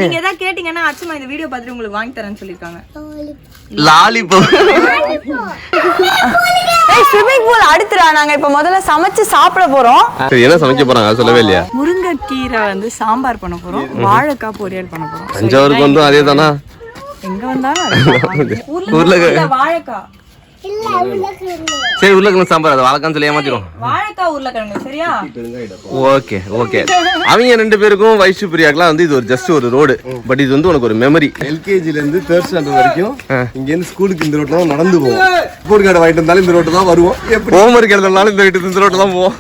நீங்க ஏதாவது கேட்டீங்கன்னா அச்சமா இந்த வீடியோ பார்த்துட்டு உங்களுக்கு வாங்கி தரேன்னு சொல்லிருக்காங்க. லாலிபாப். ஏய் ஸ்விமிங் பூல் அடுத்துடா. நாங்க இப்ப முதல்ல சமைச்சு சாப்பிட போறோம். சரி என்ன சமைக்க போறாங்க சொல்லவே இல்லையா? முருங்கைக்கீரை வந்து சாம்பார் பண்ண போறோம், வாழைக்காய் பொரியல் பண்ண போறோம். தஞ்சாவூருக்கு வந்து அதே தானா? எங்க வந்தாலும் உருளைக்கிழங்கு வாழைக்காய் சரி உருளைக்கிழங்கு சாம்பார் அது வாழைக்கான்னு சொல்லி ஏமாத்திரும். வாழைக்காய் உருளைக்கிழங்கு சரியா? Okay okay. அவங்க 2 பேருக்கும் வைஷு பிரியாக்கெல்லாம் வந்து இது ஒரு ஜஸ்ட் ஒரு ரோடு. பட் இது வந்து உனக்கு ஒரு மெமரி. எல்கேஜில இருந்து 3rd ஸ்டாண்டர்ட் வரைக்கும் இங்க இருந்து ஸ்கூலுக்கு இந்த ரோட்ல தான் நடந்து போவோம். ஸ்கூல் கார்டு வாங்கிட்டு வந்தாலும் இந்த ரோட்ல தான் வருவோம். ஹோம்வொர்க் எழுதுனாலும் இந்த ரோட்ல தான் போவோம்.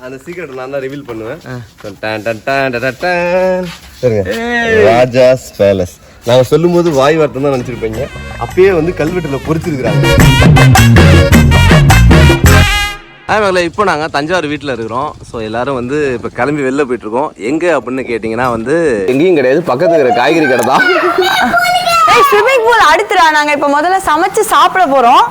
அந்த சீக்ரெட் நான் தான் ரிவீல் பண்ணுவேன். ராஜாஸ் பேலஸ். நாங்க சொல்லும்போது வாய் வார்த்தை தான் நினைச்சிருப்பீங்க. அப்பயே வந்து கல்வெட்டுல பொறிச்சிருக்கிறாங்க. இப்போ நாங்கள் தஞ்சாவூர் வீட்டில் இருக்கிறோம். ஸோ எல்லாரும் வந்து இப்போ கிளம்பி வெளில போயிட்டு இருக்கோம். எங்கே அப்படின்னு கேட்டிங்கன்னா வந்து எங்கேயும் கிடையாது, பக்கத்துல இருக்கிற காய்கறி கடை தான். ஏய் ஸ்விமிங் பூல் அடுத்துடா. நாங்க இப்ப முதல்ல சமைச்சு சாப்பிட போறோம்.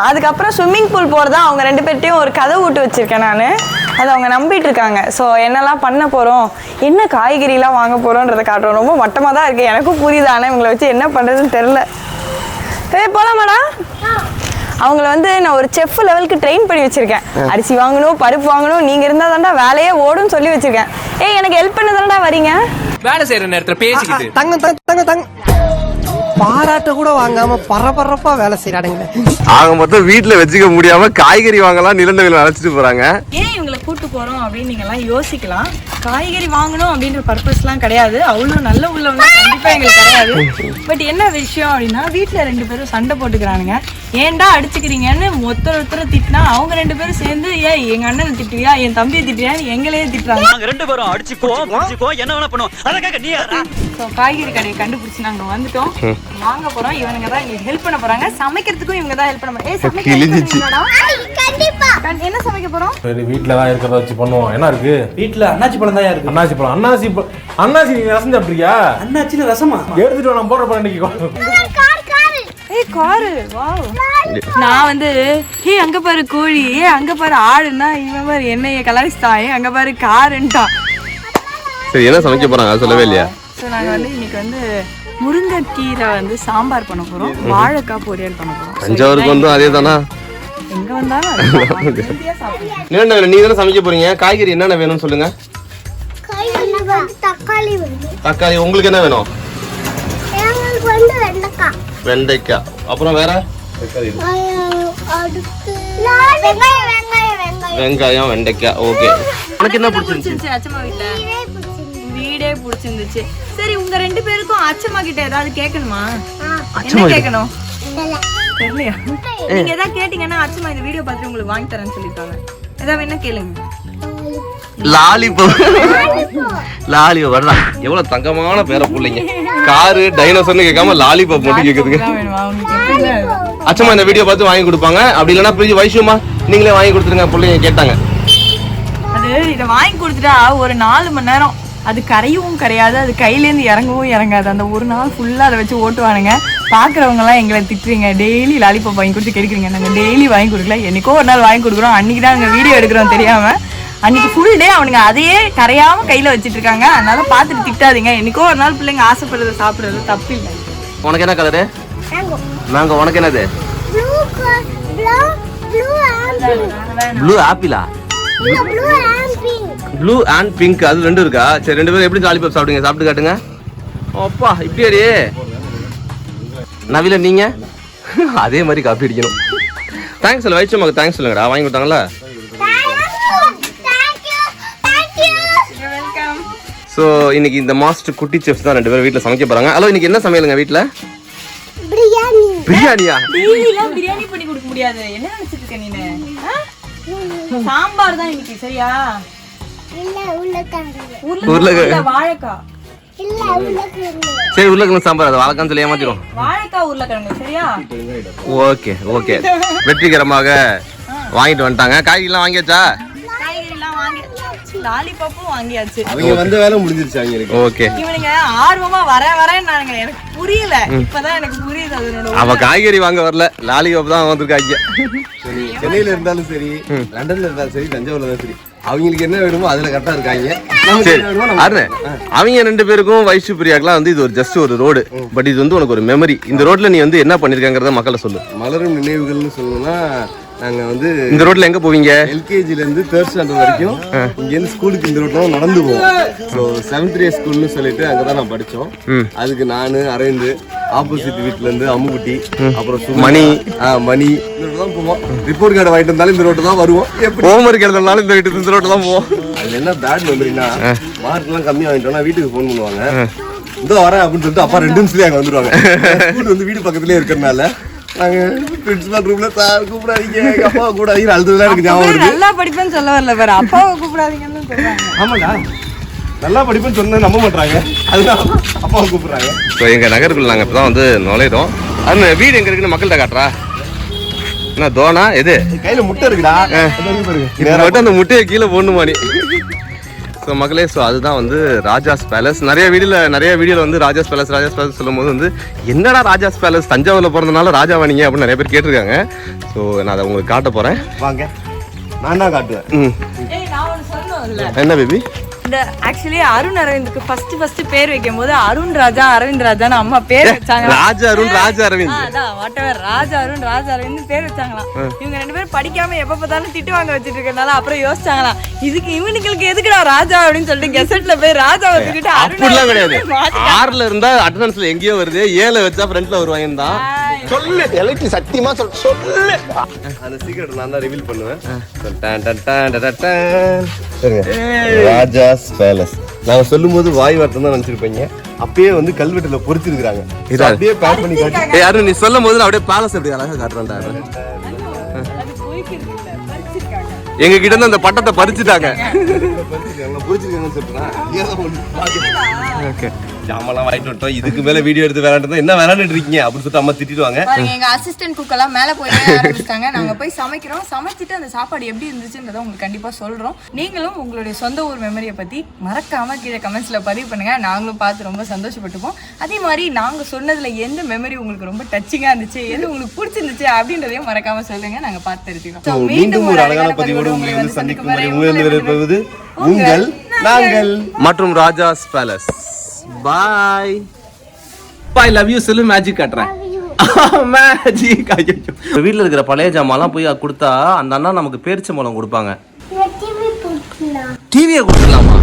அதுக்கப்புறம் ஸ்விமிங் பூல் போறதா அவங்க 2 பேர்ட்டையும் ஒரு கதை விட்டு வச்சிருக்கேன் நானு. அதை அவங்க நம்பிட்டு இருக்காங்க. ஸோ என்னெல்லாம் பண்ண போறோம், என்ன காய்கறிலாம் வாங்க போறோன்றதை காட்டுறோம். ரொம்ப மட்டமா தான் இருக்கு, எனக்கும் புரியுது. ஆனால் இவங்களை வச்சு என்ன பண்றதுன்னு தெரியல. போலாமாடா? அவங்கள வந்து நான் ஒரு செஃப் லெவலுக்கு ட்ரெயின் பண்ணி வச்சிருக்கேன். அரிசி வாங்கணும், பருப்பு வாங்கணும், நீங்க இருந்தா தான்டா வேலையே ஓடுன்னு சொல்லி வச்சிருக்கேன். ஏய் எனக்கு ஹெல்ப் பண்ண தான்டா வரீங்க. வேலை செய்யற நேரத்துல பேசிக்கிட்டு தங்க பாராட்ட கூட வாங்காம பரபரப்பா வேலை செய்யறாங்க. ஆக மொத்தம் வீட்டுல வச்சுக்க முடியாம காய்கறி வாங்கலாம் நிலண்டவில அழைச்சிட்டு போறாங்க. ஏன் இவங்களை கூட்டு போறோம் அப்படின்னு நீங்க எல்லாம் யோசிக்கலாம். காய்கறி வாங்கணும் அப்படின்ற பர்பஸ்லாம் கிடையாது. அவ்வளோ நல்ல உள்ளவங்க கண்டிப்பா எங்களுக்கு கிடையாது. பட் என்ன விஷயம் அப்படின்னா வீட்டுல 2 பேரும் சண்டை போட்டுக்கிறானுங்க. ஏன்டா அடிச்சுக்கிறீங்கன்னு ஒருத்தர் திட்டினா அவங்க 2 பேரும் சேர்ந்து ஏன் எங்க அண்ணனை திட்டுவியா, என் தம்பியை திட்டுவியான்னு எங்களையே திட்டுறாங்க. நாங்க 2 பேரும் அடிச்சுக்கோ என்ன வேணா பண்ணுவோம். அதுக்காக நீ ஸோ காய்கறி கடையை கண்டுபிடிச்சு நாங்க வந்துட்டோம், வாங்க போறோம். இவனுங்க தான் எங்களுக்கு ஹெல்ப் பண்ண போறாங்க. சமைக்கிறதுக்கும் இவங்க தான் ஹெல்ப் பண்ண போறாங்க. என்ன சமைக்க போறோம்? சரி வீட்ல தான் இருக்கிறத வச்சு பண்ணுவோம். என்ன இருக்கு வீட்டுல அண்ணாச்சி பழம் தான் இருக்கு. அன்னாசி பழம். அன்னாசி நீ ரசம் சாப்பிட்றியா? அண்ணாச்சில ரசமா எடுத்துட்டு நான் போடுற இன்னைக்கு. ஏய் காரு வாவ். நான் வந்து அங்க பாரு கோழி, அங்க பாரு ஆடுன்னா இவன் பாரு என்னைய கலாய்ச்சாயே, அங்க பாரு காருன்ட்டான். சரி என்ன சமைக்க போறாங்க சொல்லவே இல்லையா? ஸோ நாங்கள் வந்து இன்னைக்கு வந்து முருங்கைக்கீரை வந்து சாம்பார் பண்ண போறோம், வாழைக்காய் பொரியல் பண்ண போறோம். தஞ்சாவூருக்கு வந்து அதே தானா? எங்க வந்தாலும் நிலண்டவில நீ தானே சமைக்க போறீங்க. காய்கறி என்னென்ன வேணும்னு சொல்லுங்க. தக்காளி. உங்களுக்கு என்ன வேணும்? வெண்டைக்காய். அப்புறம் வேற வெங்காயம் வெண்டைக்காய். ஓகே. உனக்கு என்ன பிடிச்சிருந்துச்சு? அச்சம்மா வீடே பிடிச்சிருந்துச்சு. சரி உங்க 2 பேருக்கும் அச்சம்மா கிட்ட ஏதாவது கேட்கணுமா? என்ன கேட்கணும் தெரியலையா? நீங்க ஏதாவது கேட்டீங்கன்னா அச்சம்மா இந்த வீடியோ பார்த்துட்டு உங்களுக்கு வாங்கி தரேன்னு சொல்லிருக்காங்க. ஏதாவது வேணா கேளுங்க. லாலிபாப். லாலிபாப் வரலாம். எவ்வளவு தங்கமான பேரை பிள்ளைங்க. காரு டைனோசர்னு கேட்காம லாலிபாப் மட்டும் கேக்குதுங்க. அச்சம்மா இந்த வீடியோ பார்த்து வாங்கி கொடுப்பாங்க. அப்படி இல்லைன்னா பிரிஞ்சு வைஷுமா நீங்களே வாங்கி கொடுத்துருங்க. பிள்ளைங்க கேட்டாங்க. அது இதை வாங்கி கொடுத்துட்டா ஒரு 4 மணி நேரம் அது கரையவும் கரையாது, அது கையிலேருந்து இறங்கவும் இறங்காது. அந்த ஒரு நாள் ஃபுல்லாக அதை வச்சு ஓட்டுவானுங்க. பார்க்குறவங்கலாம் எங்களை திட்டுறீங்க, டெய்லி லாலிபாப் வாங்கி கொடுத்து கெடுக்குறீங்க. நாங்கள் டெய்லி வாங்கி கொடுக்கல, என்னைக்கோ ஒரு நாள் வாங்கி கொடுக்குறோம். அன்றைக்கி தான் நாங்கள் வீடியோ எடுக்கிறோம் தெரியாமல். அன்றைக்கி ஃபுல் டே அவனுங்க அதையே கரையாமல் கையில் வச்சுட்டு இருக்காங்க. அதனால பார்த்துட்டு திட்டாதீங்க. என்னைக்கோ ஒரு நாள் பிள்ளைங்க ஆசைப்படுறத சாப்பிட்றது தப்பு இல்லை. உனக்கு என்ன கலரு? மேங்கோ. உனக்கு என்னது? ப்ளூ ஆப்பிளா? Blue and pink. அது 2 இருக்கா? சரி 2 பேரும் எப்படி லாலிபாப் சாப்பிடுங்க? சாப்பிட்டு காட்டுங்க. அப்பா இப்படி அடி நவில நீங்க அதே மாதிரி காப்பி அடிக்கணும். தேங்க்ஸ் சொல்ல வைச்சம்மாக்கு தேங்க்ஸ் சொல்லுங்கடா. வாங்கி கொடுத்தாங்களா? ஸோ இன்னைக்கு இந்த மாஸ்டர் குட்டி செஃப்ஸ் தான் 2 பேரும் வீட்டில் சமைக்க போறாங்க. ஹலோ இன்னைக்கு என்ன சமையலுங்க வீட்டில்? பிரியாணியா? பிரியாணி பண்ணி கொடுக்க முடியாது. என்ன நினைச்சிட்டு இருக்க நீ? சாம்பார் தான் இன்னைக்கு சரியா? உருளைக்கிழங்கு வாழைக்காய். சரி உருளைக்கிழங்கு சாம்பார். அது வாழைக்கான்னு சொல்லி ஏமாத்திரும். வாழைக்காய் உருளைக்கிழங்கு சரியா? Okay okay. வெற்றிகரமாக வாங்கிட்டு வந்துட்டாங்க. காய்கறிலாம் வாங்கியாச்சா? காய்கறிலாம் வாங்கியாச்சு, லாலிபாப்பும் வாங்கியாச்சு. அவங்க வந்த வேலை முடிஞ்சிருச்சு அவங்களுக்கு. ஓகே. இவனுங்க ஆர்வமா வரேன்னாங்க. எனக்கு புரியல, இப்பதான் எனக்கு புரியுது. அதனோட அவ காய்கறி வாங்க வரல, லாலிபாப் தான் வந்திருக்காங்க. சென்னையில இருந்தாலும் சரி, லண்டன்ல இருந்தாலும் சரி, தஞ்சாவூர்ல இருந்தாலும் சரி, அவங்களுக்கு என்ன வேணுமோ அதுல கரெக்டா இருக்காங்க. நமக்கு சரி என்ன வேணுமோ நம்ம- அருண், அவங்க 2 பேருக்கும் வைஷு பிரியாக்கெல்லாம் வந்து இது ஒரு ஜஸ்ட் ஒரு ரோடு, பட் இது வந்து உனக்கு ஒரு மெமரி. இந்த ரோட்ல நீ வந்து என்ன பண்ணிருக்காங்கிறத மக்களை சொல்லு. மலரும் நினைவுகள்னு சொல்லணும்னா நாங்க வந்து இந்த ரோட்ல எங்க போவீங்க? எல்கேஜில இருந்து 3rd ஸ்டாண்டர்ட் வரைக்கும் இங்க இருந்து ஸ்கூலுக்கு இந்த ரோட்ல நடந்து போவோம். ஸோ 7th grade ஸ்கூல்னு சொல்லிட்டு அங்கதான் நான் படிச்சோம். அதுக்கு நானு அரவிந்த், ஆப்போசிட் வீட்ல இருந்து அம்முக்குட்டி, அப்புறம் மணி மணி இந்த ரோட்ல தான் போவோம். ரிப்போர்ட் கார்டு வாங்கிட்டு வந்தாலும் இந்த ரோட்டு தான் வருவோம். எப்படி ஹோம்ஒர்க் எழுதுனாலும் இந்த ரோட்ல தான் போவோம். அதுல என்ன பேட் மெமரினா மார்க் எல்லாம் கம்மியா வாங்கிட்டோம்னா வீட்டுக்கு ஃபோன் பண்ணுவாங்க, இதோ வரேன் அப்படின்னு சொல்லிட்டு அப்பா 2 நிமிஷத்துலயே அங்க வந்துருவாங்க. ஸ்கூல் வந்து வீடு பக்கத்துலயே இருக்கிறதுனால நாங்க பிரின்சிபல் ரூம்ல சார் கூப்பிடாதீங்க, எங்க அப்பா கூப்பிடாதீங்க அழுதுதான் எனக்கு ஞாபகம் வருது. நல்லா படிப்பேன்னு சொல்ல வரல பாரு, அப்பாவை கூப்பிடாதீங்கன்னு சொல்றாங்க. ஆமாடா, நல்லா படிப்புன்னு சொன்னா நம்ப மாட்டாங்க, அதுதான் அப்பாவை கூப்பிடுறாங்க. ஸோ எங்க நகருக்குள்ள நாங்க இப்பதான் வந்து நுழையிறோம். அந்த வீடு எங்க இருக்குன்னு மக்கள்கிட்ட காட்டுறா. என்ன தோனா எது கையில முட்டை இருக்குடா, இது மட்டும் அந்த முட்டையை கீழே போடணுமா நீ? ஸோ மக்களே, ஸோ அதுதான் வந்து ராஜாஸ் பேலஸ். நிறைய வீடியோல வந்து ராஜாஸ் பேலஸ் சொல்லும் போது வந்து என்னடா ராஜாஸ் பேலஸ், தஞ்சாவூர்ல பிறந்தனால ராஜாவானிங்க அப்படின்னு நிறைய பேர் கேட்டிருக்காங்க. ஸோ நான் அதை உங்களுக்கு காட்ட போறேன். வாங்க, நான் தான் காட்டுவேன். ஏய், நான் ஒண்ணு சொல்லணும்ல. என்ன பேபி? இந்த ஆக்சுவலி அருண் அரவிந்துக்கு ஃபர்ஸ்ட் பேர் வைக்கும் போது அருண் ராஜா அரவிந்த் ராஜான்னு அம்மா பேர் வச்சாங்க. ராஜா அருண் ராஜா அரவிந்த். அதான் வாட்டவர் ராஜா அருண் ராஜா அரவிந்த் பேர் வச்சாங்களாம். இவங்க 2 பேரும் படிக்காம எப்ப பார்த்தாலும் திட்டு வாங்க வச்சிட்டு இருக்கறனால அப்புறம் யோசிச்சாங்களாம், இதுக்கு இவனுங்களுக்கு எதுக்குடா ராஜா அப்படின்னு சொல்லிட்டு கெசட்ல போய் ராஜா வச்சுக்கிட்டு அப்படிலாம் கிடையாது. 6ல இருந்தா அட்டெண்டன்ஸ்ல எங்கேயோ வருது, 7 வச்சா ஃப்ரண்ட்ல வருவாங்க தான். சொல்லு எலக்ட்ரி சத்தியமா சொல்லு. அந்த சீக்ரெட் நான் தான் ரிவீல் பண்ணுவேன். ராஜாஸ் பேலஸ் நாங்க சொல்லும்போது வாய் வார்த்தை தான் நினைச்சிருப்பீங்க. அப்பயே வந்து கல்வெட்டுல பொறிச்சிருக்காங்க. இது அப்படியே பேக் பண்ணி காட்டி ஏய் அருண், நீ சொல்லும் போது அப்படியே பேலஸ் அப்படி அழகா காட்டுறான்டா. எங்க கிட்ட இருந்து அந்த பட்டத்தை பறிச்சுட்டாங்க. பொறிச்சிருக்காங்கன்னு சொல்றேன். ஓகே, ஜாமெல்லாம் வாங்கிட்டு வந்துட்டோம். இதுக்கு மேல வீடியோ எடுத்து விளையாண்டு என்ன விளையாண்டுட்டு இருக்கீங்க அப்படின்னு சொல்லிட்டு அம்மா திட்டிடுவாங்க. எங்க அசிஸ்டன்ட் குக் எல்லாம் மேல போய் ஆரம்பிச்சிட்டாங்க. நாங்க போய் சமைக்கிறோம். சமைச்சிட்டு அந்த சாப்பாடு எப்படி இருந்துச்சுன்றதை உங்களுக்கு கண்டிப்பா சொல்றோம். நீங்களும் உங்களுடைய சொந்த ஊர் மெமரியை பத்தி மறக்காம கீழே கமெண்ட்ஸ்ல பதிவு பண்ணுங்க. நாங்களும் பார்த்து ரொம்ப சந்தோஷப்பட்டுப்போம். அதே மாதிரி நாங்க சொன்னதுல எந்த மெமரி உங்களுக்கு ரொம்ப டச்சிங்கா இருந்துச்சு, எது உங்களுக்கு பிடிச்சிருந்துச்சு அப்படின்றதையும் மறக்காம சொல்லுங்க. நாங்க பார்த்து தெரிஞ்சுக்கிறோம். மீண்டும் ஒரு அழகான பதிவோடு உங்களை வந்து சந்திக்கும் வரை உங்களிருந்து உங்கள் நாங்கள் மற்றும் Raja's palace. Bye I love you சொல்லு, மேஜிக் காட்டுறேன். மேஜிக். வீட்டில் இருக்கிற பழைய ஜாமான்லாம் போய் கொடுத்தா அந்த அண்ணா நமக்கு பேரிச்சம்பழம் கொடுப்பாங்க. டிவியை கொடுத்துடலாமா?